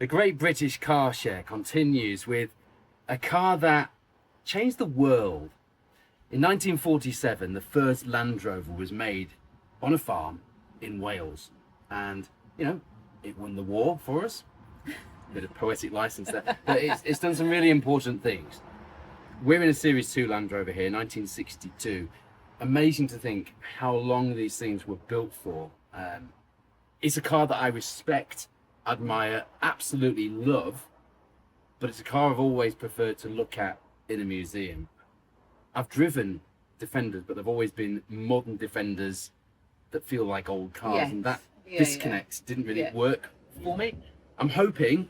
The Great British Car Share continues with a car that changed the world. In 1947, the first Land Rover was made on a farm in Wales. And, you know, it won the war for us. A bit of poetic license there. But it's done some really important things. We're in a Series 2 Land Rover here, 1962. Amazing to think how long these things were built for. It's a car that I respect, admire, absolutely love, but it's a car I've always preferred to look at in a museum. I've driven Defenders, but they've always been modern Defenders that feel like old cars, Yes. and that Yeah, disconnect didn't really Yeah. work for me. I'm hoping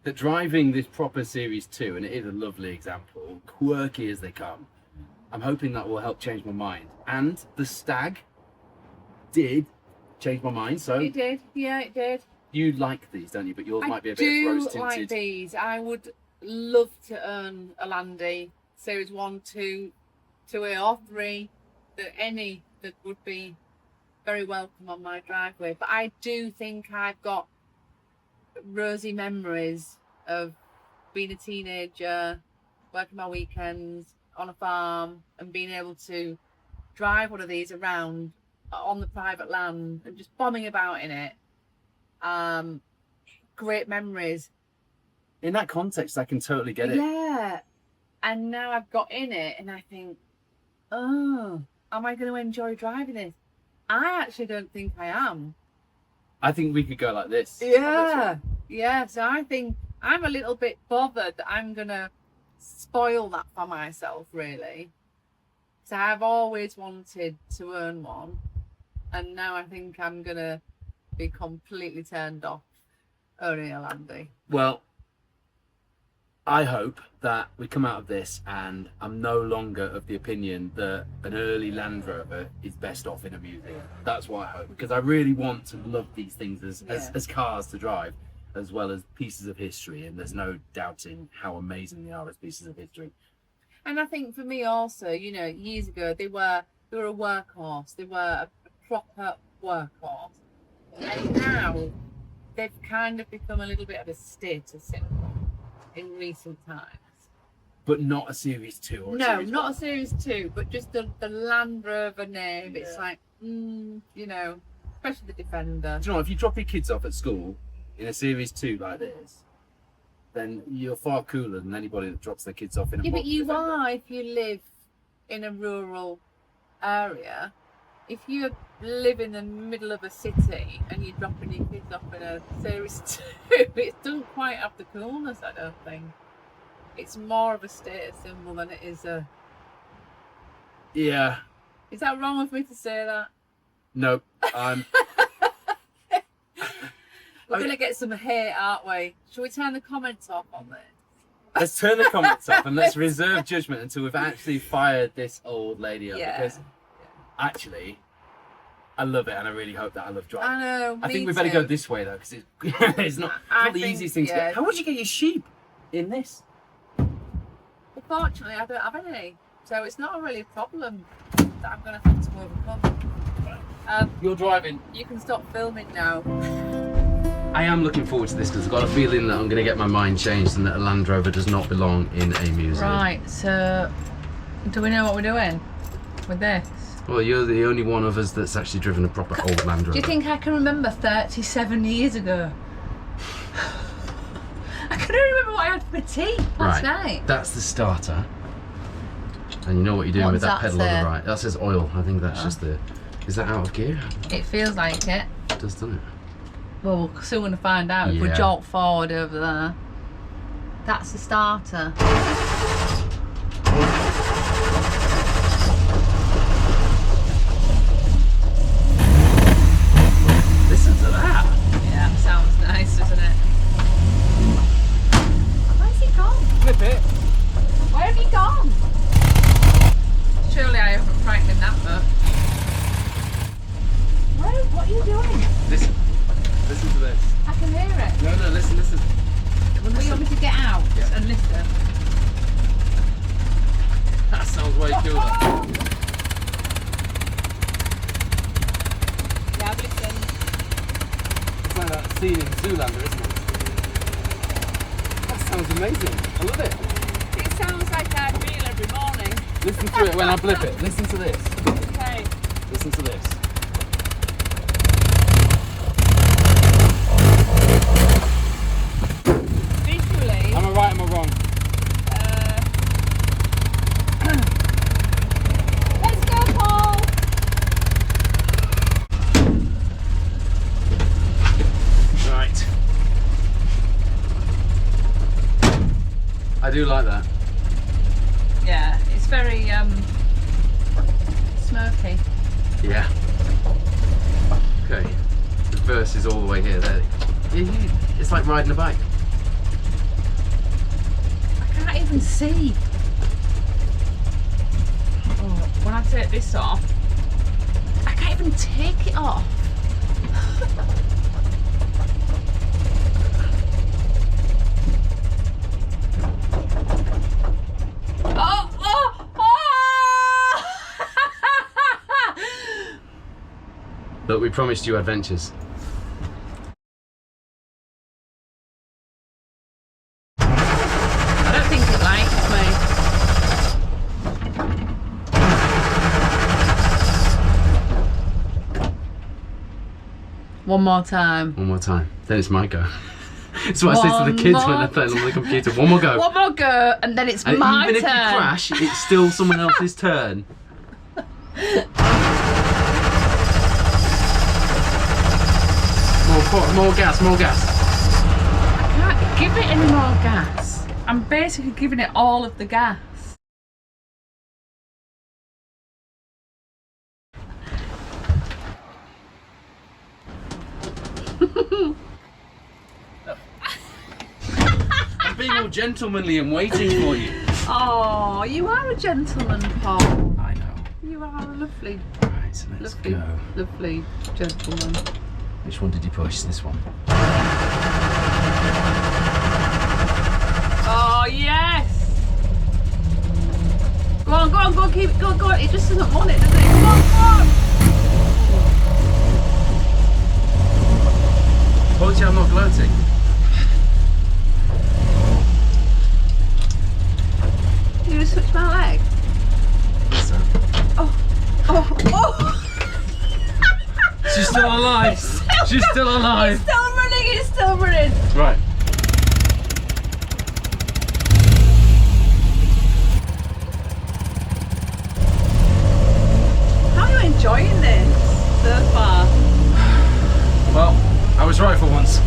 that driving this proper Series 2, and it is a lovely example, quirky as they come, I'm hoping that will help change my mind. And the Stag did change my mind, so It did, yeah, it did. you like these, don't you? But yours might be a I bit do rose tinted. like these. I would love to own a Landy Series 1, 2, 2A or 3, any that would be very welcome on my driveway. But I do think I've got rosy memories of being a teenager, working my weekends on a farm and being able to drive one of these around on the private land and just bombing about in it. Great memories. In that context, I can totally get it. Yeah. And now I've got in it and I think, oh, am I going to enjoy driving this? I actually don't think I am. I think we could go like this. Yeah. Yeah. So I think I'm a little bit bothered that I'm going to spoil that for myself, really. So I've always wanted to own one. And now I think I'm going to be completely turned off owning a Landy. Well, I hope that we come out of this and I'm no longer of the opinion that an early Land Rover is best off in a museum. That's what I hope, because I really want to love these things as cars to drive, as well as pieces of history, and there's no doubting how amazing they are as pieces of history. And I think for me also, you know, years ago they were a workhorse. They were a proper workhorse. And now they've kind of become a little bit of a status symbol in recent times. But not a Series 2 or a No, Series not 1. a Series 2, but just the Land Rover name. It's Yeah. like, you know, especially the Defender. Do you know, if you drop your kids off at school in a Series 2 like this, then you're far cooler than anybody that drops their kids off in a Yeah, but modern you Defender. are if you live in a rural area. If you live in the middle of a city and you're dropping your kids off in a Series 2, it doesn't quite have the coolness, I don't think. It's more of a status symbol than it is a... Yeah. Is that wrong of me to say that? No. We're going to get some hate, aren't we? Shall we turn the comments off on this? Let's turn the comments off and let's reserve judgment until we've actually fired this old lady up. Yeah. Because actually, I love it and I really hope that I love driving. I know, I think me we better too. go this way though, because it's not I the think, easiest thing to yeah. get. How would you get your sheep in this? Unfortunately, I don't have any. So it's not really a problem that I'm going to have to overcome. You're driving. You can stop filming now. I am looking forward to this because I've got a feeling that I'm going to get my mind changed and that a Land Rover does not belong in a museum. Right, so do we know what we're doing with this? Well, you're the only one of us that's actually driven a proper old Land Rover. Do you think I can remember 37 years ago? I can only remember what I had for tea last night. That's the starter. And you know what you're doing What with does that that pedal on say? the right. That says oil. I think that's just the... Is that out of gear? It feels like it. It does, doesn't it? Well, we're soon going to find out if we Yeah. jolt forward over there. That's the starter. Listen to that. Yeah, sounds nice, doesn't it? Where's he gone? Flip it. Where have you gone? Surely I haven't frightened him that much. What are you doing? Listen. Listen to this. I can hear it. No, listen. Come on, Well, you want me to get out Yeah. and listen? That sounds way cooler. Yeah, I've listened. It's like that scene in Zoolander, isn't it? sounds amazing. I love it. It sounds like I feel every morning. Listen to it when I blip it. Listen to this. Okay. Listen to this. Visually. Am I right? Am I wrong? Let's go, Paul. Right. I do like that. Yeah, it's very smoky. Yeah. Okay. The verse is all the way here. There. It's like riding a bike. I can't even see. Oh, when I take this off, I can't even take it off. Oh, oh, oh! Look, we promised you adventures. I don't think it likes me. One more time. One more time. Then it's my go. That's what I say to the kids when they're playing on the computer. One more go. One more go, and then it's And my even turn. if you crash, it's still someone else's turn. More gas, more gas. I can't give it any more gas. I'm basically giving it all of the gas. I'm being all gentlemanly and waiting for you. Oh, you are a gentleman, Paul. I know. You are a lovely, Right, so let's lovely, go. lovely gentleman. Which one did you push? This one. Oh, yes! Go on, go on, go on, keep it, go on, go on. It just doesn't want it, does it? Come on, come on! Told you I'm not gloating. You gonna switch my leg? So. Oh, oh, oh! She's still alive. She's still alive. It's still running, it's still running. Right. How are you enjoying this so far? Well, I was right for once.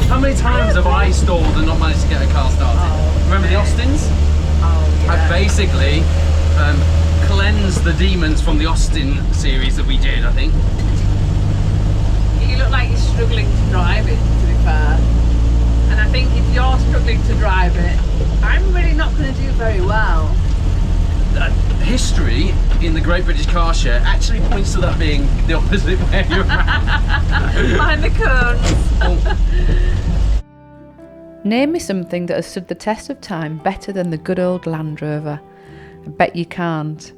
How many times have I stalled and not managed to get a car started? Oh, Remember the Austins? Oh, yeah. I basically cleansed the demons from the Austin series that we did, I think. You look like you're struggling to drive it, to be fair. And I think if you're struggling to drive it, I'm really not going to do very well. History in the Great British Car Share actually points to that being the opposite way around. Behind the cones. Oh. Name me something that has stood the test of time better than the good old Land Rover. I bet you can't.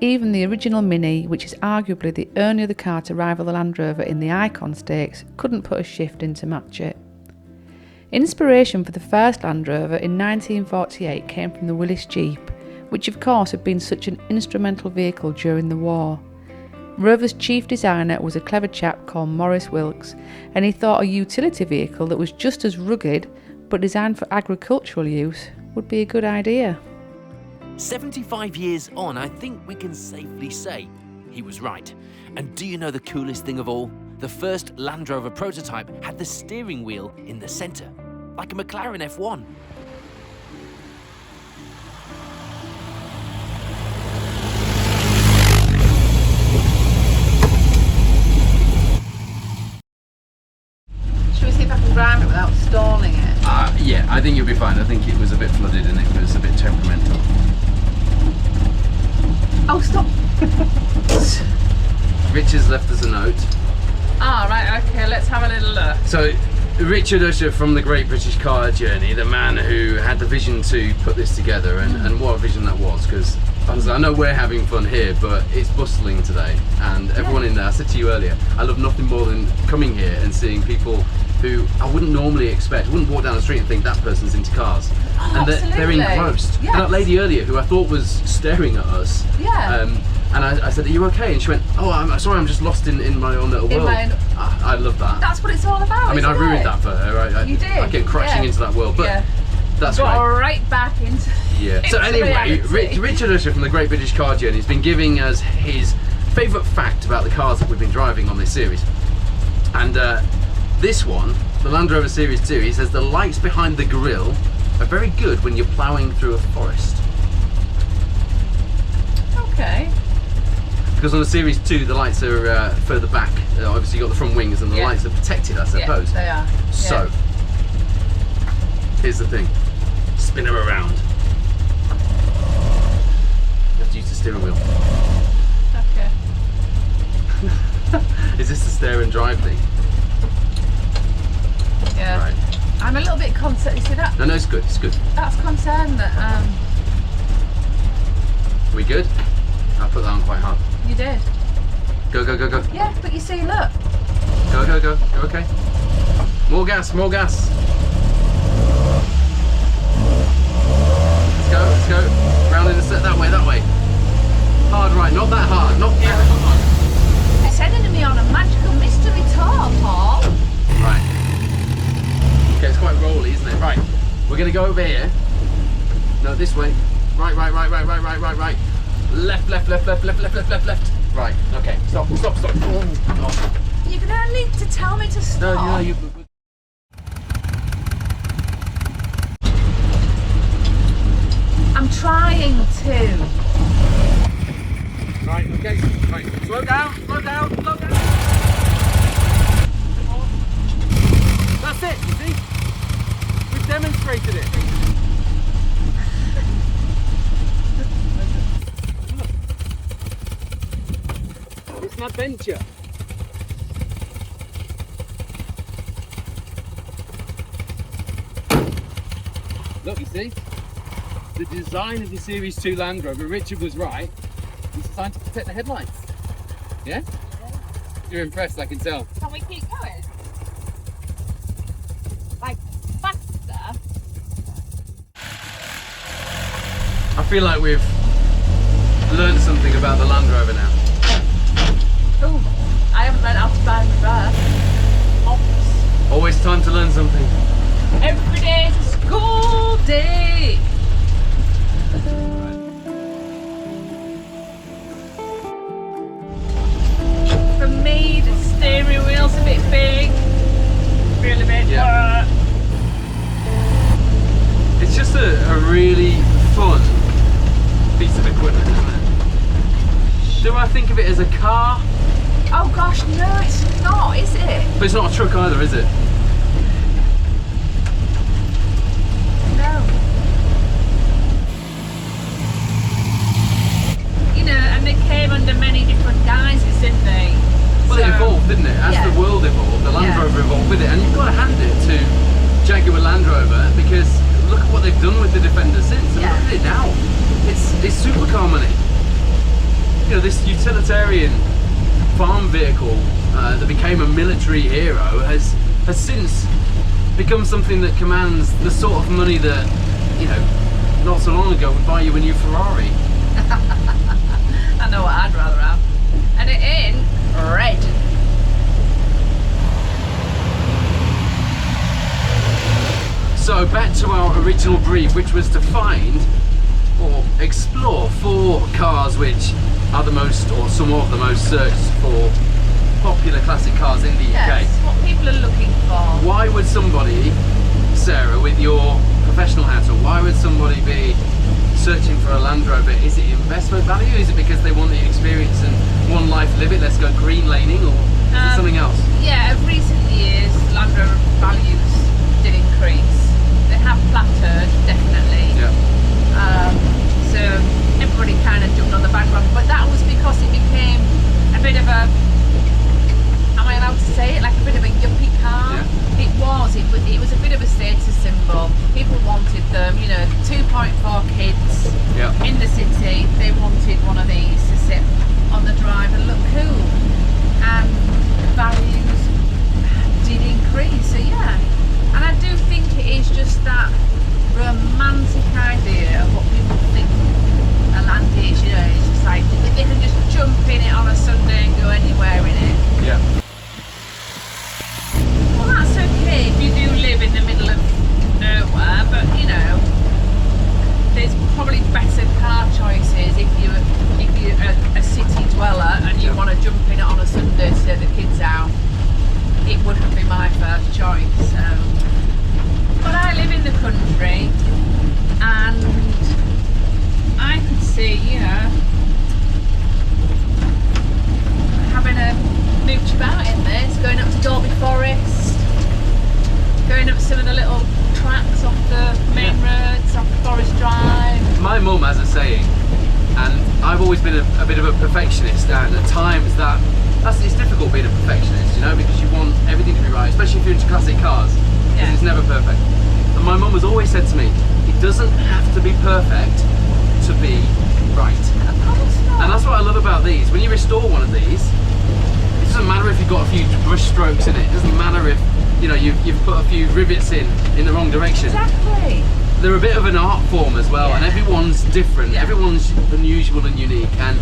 Even the original Mini, which is arguably the only other car to rival the Land Rover in the Icon Stakes, couldn't put a shift in to match it. Inspiration for the first Land Rover in 1948 came from the Willys Jeep, which of course had been such an instrumental vehicle during the war. Rover's chief designer was a clever chap called Maurice Wilkes, and he thought a utility vehicle that was just as rugged but designed for agricultural use would be a good idea. 75 years on, I think we can safely say he was right. And do you know the coolest thing of all? The first Land Rover prototype had the steering wheel in the centre, like a McLaren F1. Should we see if I can drive it without stalling it? Yeah, I think you'll be fine. I think it was a bit flooded and it was a bit temperamental. Oh, stop! Richard's left us a note. Ah, right, okay, let's have a little look. So, Richard Usher from the Great British Car Journey, the man who had the vision to put this together, and what a vision that was, because Honestly, I know we're having fun here, but it's bustling today, and everyone in there, I said to you earlier, I love nothing more than coming here and seeing people who I wouldn't normally expect. I wouldn't walk down the street and think that person's into cars. And they're engrossed. Yes. And that lady earlier, who I thought was staring at us, and I said, are you okay? And she went, oh, I'm sorry, I'm just lost in my own little world. I love that. That's what it's all about. I mean, I ruined that for her. You did. I came crashing into that world, but that's Got great. right back into. Yeah. So anyway, Richard Usher from the Great British Car Journey has been giving us his favourite fact about the cars that we've been driving on this series. And this one, the Land Rover Series 2, he says the lights behind the grille are very good when you're ploughing through a forest. Okay. Because on the Series 2, the lights are further back. Obviously, you've got the front wings and the lights are protected, I suppose. Yeah, they are. So, here's the thing. Spin her around. You have to use the steering wheel. Okay. Is this the stare and drive thing? Yeah. Right. I'm a little bit concerned. You see that? No, it's good. It's good. That's concerned that Are we good? I'll put that on quite hard. you did. Go, go, go, go. Yeah, but you see, look. Go, go, go. You're okay. More gas, more gas. Let's go. Round in the set, that way, that way. Hard right, not that hard, not that hard. It's sending me on a magical mystery tour, Paul. Right. Okay, it's quite rolly, isn't it? Right. We're gonna go over here. No, this way. Right. Left. Right. Okay. Stop. Oh. You're gonna need to tell me to stop. No, you. I'm trying to. Right. Okay. Right. Slow down. That's it. You see? We've demonstrated it. It's an adventure. Look, you see? The design of the Series 2 Land Rover, Richard was right, it's designed to protect the headlights. Yeah? You're impressed, I can tell. Can we keep going? Like faster? I feel like we've learned something about the Land Rover now. Oh, I haven't learned how to buy reverse. Ops. Always time to learn something. Every day's a school day. For me, the steering wheel's a bit big. Feel a bit. Yeah. It's just a really fun piece of equipment, isn't it? Do I think of it as a car? Oh gosh, no, it's not, is it? But it's not a truck either, is it? No. You know, and they came under many different guises, didn't they? Well, it evolved, didn't it? As the world evolved, the Land Rover evolved with it. And you've got to hand it to Jaguar Land Rover, because look at what they've done with the Defender since. And look at it now. It's supercar money. You know, this utilitarian farm vehicle that became a military hero has since become something that commands the sort of money that, you know, not so long ago would buy you a new Ferrari. I know what I'd rather have. And it in red. So back to our original brief, which was to find or explore 4 cars which are the most, or some of the most searched for popular classic cars in the UK. Yes, what people are looking for. Why would somebody, Sarah, with your professional hat on, why would somebody be searching for a Land Rover? Is it investment value? Is it because they want the experience and one life live it, let's go green laning, or is it something else? Yeah, of recent years, Land Rover values did increase. They have plateaued, definitely. Yeah. So everybody kind of jumped on the bandwagon, but that was because it became a bit of a, am I allowed to say it, like a bit of a yuppie car? Yeah. It was a bit of a status symbol. People wanted them, you know, 2.4 kids Yeah. in the city, they wanted one of these to sit on the drive and look cool. And values did increase, so yeah. And I do think it is just that romantic idea of what people think a Landy is, you know, it's just like they can just jump in it on a Sunday and go anywhere in it. Yeah. Well, that's okay if you do live in the middle of nowhere, but you know, there's probably better car choices if you're a city dweller and you want to jump in it on a Sunday to take the kids out. It wouldn't be my first choice. But I live in the country, and I could see, you know, having a mooch about in this, going up to Dalby Forest, going up some of the little tracks off the main roads, off the Forest Drive. My mum has a saying, and I've always been a bit of a perfectionist, and at times it's difficult being a perfectionist, you know, because you want everything to be right, especially if you're into classic cars, because Yeah. it's never perfect. And my mum has always said to me, it doesn't have to be perfect to be right. Of course not. And that's what I love about these. When you restore one of these, it doesn't matter if you've got a few brush strokes in it. It doesn't matter if, you know, you've put a few rivets in the wrong direction. Exactly. They're a bit of an art form as well, Yeah. and everyone's different. Yeah. Everyone's unusual and unique. And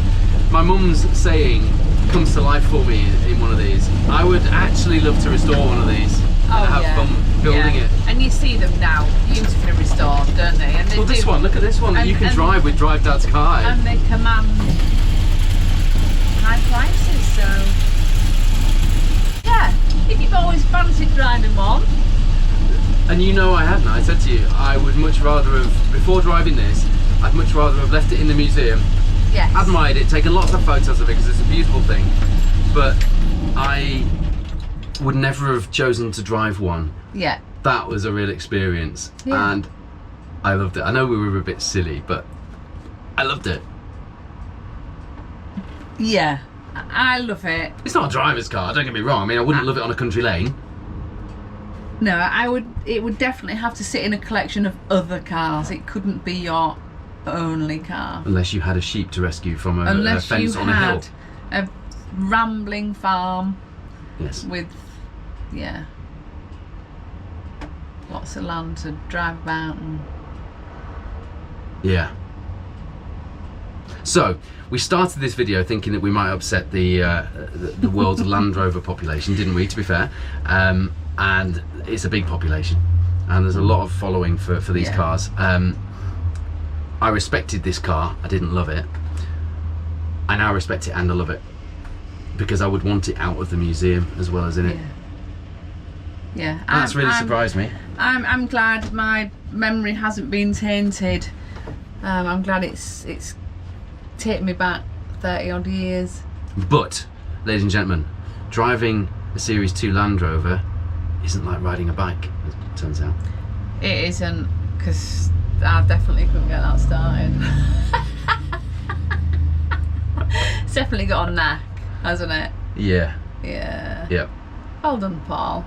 my mum's saying comes to life for me in one of these. I would actually love to restore one of these and have fun building it. And you see them now, beautifully restored, don't they? And they Well, this do- one, look at this one that and- you can and- drive with Drive Dad's car. and they command high prices, so yeah, if you've always fancied driving one, And you know I hadn't. I said to you, I would much rather have, before driving this, I'd much rather have left it in the museum, yes. admired it, taken lots of photos of it because it's a beautiful thing, but I would never have chosen to drive one. Yeah. That was a real experience, Yeah. and I loved it. I know we were a bit silly, but I loved it. Yeah. I love it. It's not a driver's car, don't get me wrong. I mean, I wouldn't love it on a country lane. No, it would definitely have to sit in a collection of other cars. It couldn't be your only car. Unless you had a sheep to rescue from a Unless you fence on a hill. had a rambling farm Yes. with, yeah, lots of land to drive about and Yeah. So, we started this video thinking that we might upset the world's Land Rover population, didn't we, to be fair? And it's a big population, and there's a lot of following for these Yeah. cars. I respected this car, I didn't love it. I now respect it and I love it, because I would want it out of the museum as well as in it. yeah. That's really surprised me. I'm glad my memory hasn't been tainted. I'm glad it's taken me back 30 odd years. But, ladies and gentlemen, driving a Series 2 Land Rover isn't like riding a bike, as it turns out. It isn't, because I definitely couldn't get that started. It's definitely got a knack, hasn't it? Yeah. Yeah. Yep. Well done, Paul.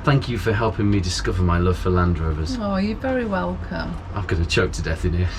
Thank you for helping me discover my love for Land Rovers. Oh, you're very welcome. I'm going to choke to death in here.